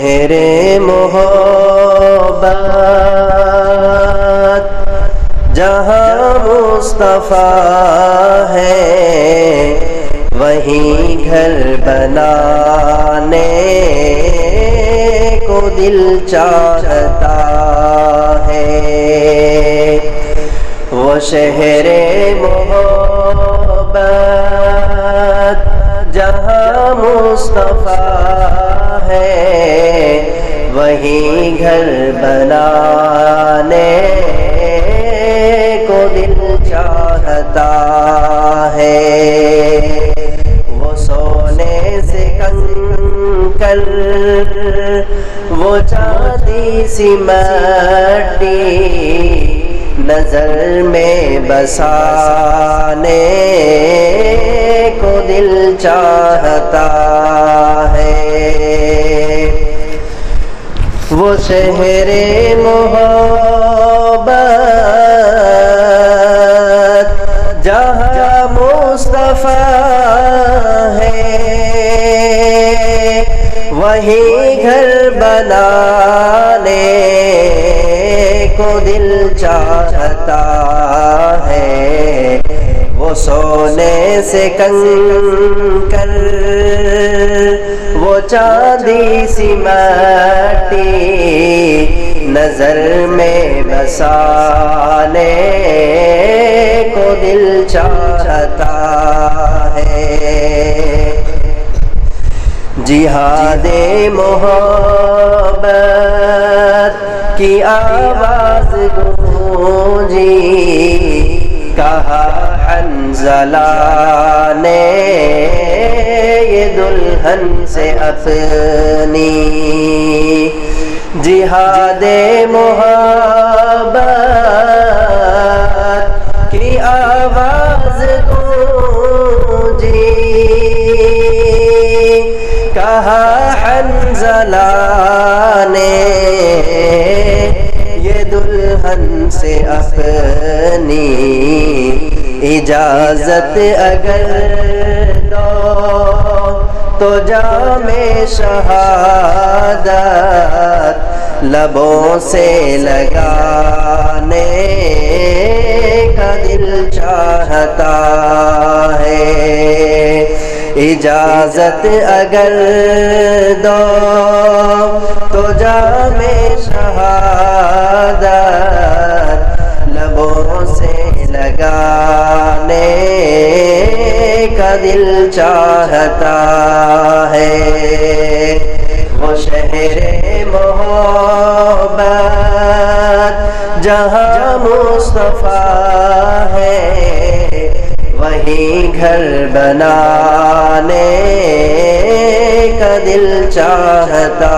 شہر محبت جہاں مصطفیٰ ہے وہیں گھر بنانے کو دل چاہتا ہے۔ وہ شہر محبت جہاں مصطفیٰ ہے وہیں گھر بنانے کو دل چاہتا ہے۔ وہ سونے سے کنکر وہ چاندی سی مٹی نظر میں بسانے کو دل چاہتا ہے۔ وہ شہر محبت جہاں مصطفیٰ ہے وہیں گھر بنانے کو دل چاہتا ہے۔ وہ سونے سے کنکر وہ چاندی سی مٹی نظر میں بسانے کو دل چاہتا ہے۔ جہاد محبت کی آواز گونجی کہا حنظلہ نے یہ دلہن سے اپنی۔ جہاد محبت کی آواز گونجی کہا حنظلہ نے یہ دلہن سے اپنی۔ اجازت اگر دو تو جام شہادت لبوں سے لگانے کا دل چاہتا ہے۔ اجازت اگر دو تو جام شہادت لبوں سے لگانے کا دل چاہتا ہے۔ وہ شہر محبت جہاں مصطفیٰ ہے وہیں گھر بنانے کا دل چاہتا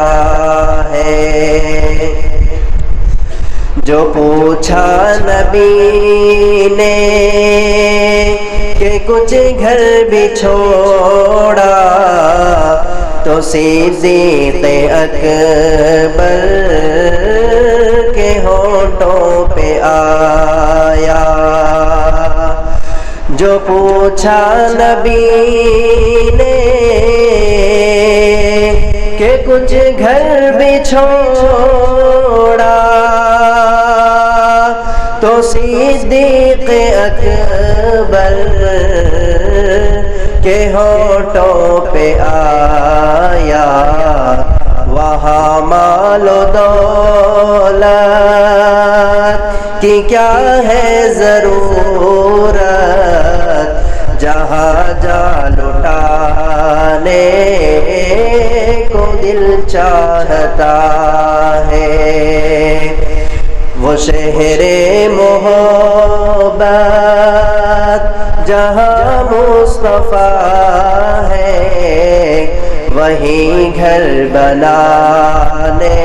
ہے۔ جو پوچھا نبی نے کہ کچھ گھر بھی چھوڑا تو صدیق اکبر کے ہونٹوں پہ آیا۔ جو پوچھا نبی نے کہ کچھ گھر بھی چھوڑا تو صدیق اکبر کے ہونٹوں پہ آیا۔ وہاں مال و دولت کی کیا ہے ضرورت جہاں جا لٹانے کو دل چاہتا ہے۔ وہ شہر محبت جہاں مصطفیٰ ہے وہیں گھر بنانے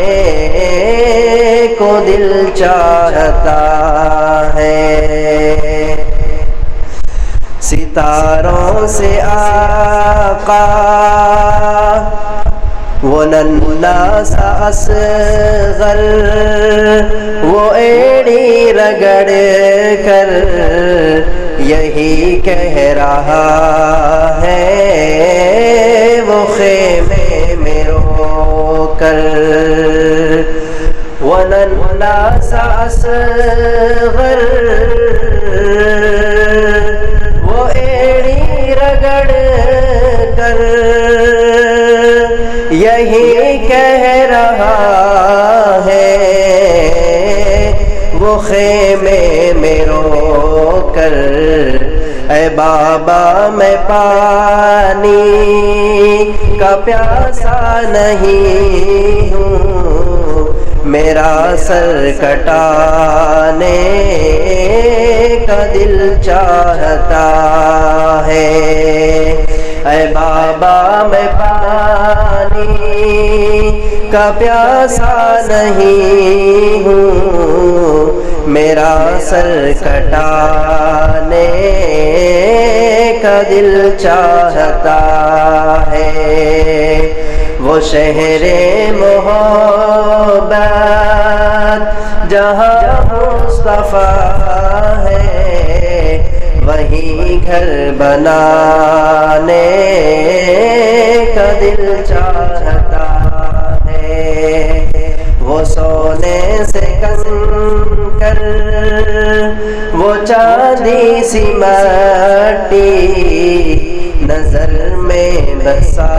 کو دل چاہتا ہے۔ ستاروں سے آقا وہ ننھا سا اصغر وہ ایڑی رگڑ کر یہی کہہ رہا ہے وہ خیمے میں رو کر الناس اصغر وہ ایڑی رگڑ کر یہی کہہ رہا ہے، وہ خیمے میں رو کر اے بابا میں پانی کا پیاسا نہیں ہوں، میرا سر کٹانے کا دل چاہتا ہے، اے بابا میں پانی کا پیاسا نہیں ہوں، میرا سر کٹانے کا دل چاہتا ہے۔ وہ شہر محبت جہاں مصطفیٰ ہے، وہیں گھر بنانے کا دل چاہتا ہے۔ وہ سونے سے کنکر وہ چاندی سی مٹی نظر میں بسا